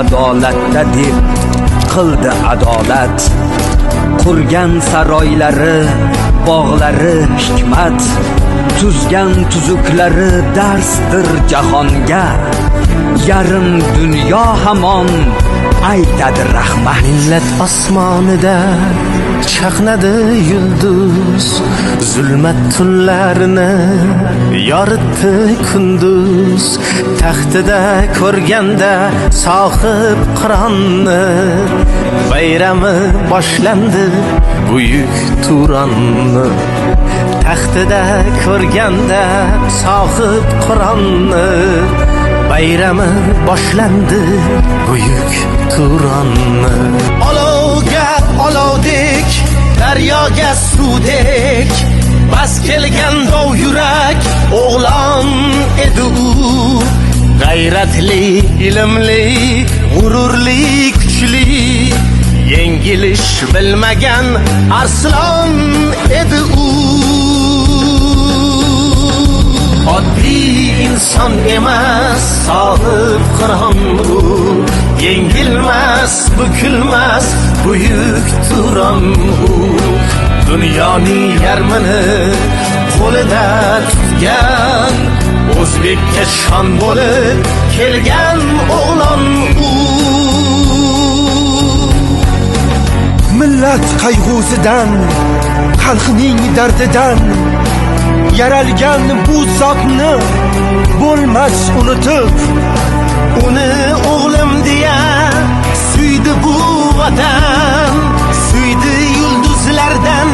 adolatda deb qildi adolat. Qurgan saroylari, bog'lari hikmat, tuzgan tuzuklari darsdir jahonga. Yarim dunyo hamon aytadi rahmat. Millat osmonida chaqnadi yulduz, zulmat tunlarini yoritdi kunduz. Taxtida ko'rganda sohib Qur'onni, bayrami boshlandi buyuk Turanni. Taxtida ko'rganda sohib Qur'onni, bayrami boshlandi buyuk Turanni. Olovga olovdek, daryoga suvdek, bas kelgan dov yurak o'g'lon edi u. G'ayratli, ilmli, g'ururli, kuchli, yengilish bilmagan arslon edi u. Oddiy inson emas, sohib Qur'on u. Yengilmas, bukilmas, buyuk Turan u. Dunyoning yarmini qo'lida tutgan, o'zbekka shon bo'lib kelgan o'g'lon u. Millat qayg'usidan, xalqning dardidan yaralgan bu zotni bo'lmas unutib, uni o'g'lim deya suydi bu vatan, suydi yulduzlardan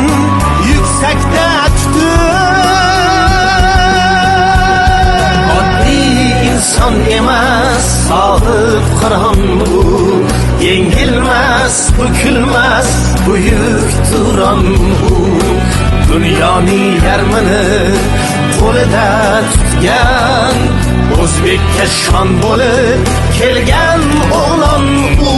yuksakda tutib. Oddiy inson emas, sohib Qur'on bu. Yengilmas, bukilmas, buyuk Turan u. Dunyoning yarmini qo'lida tutgan, o'zbekka shon bo'lib kelgan o'g'lon u.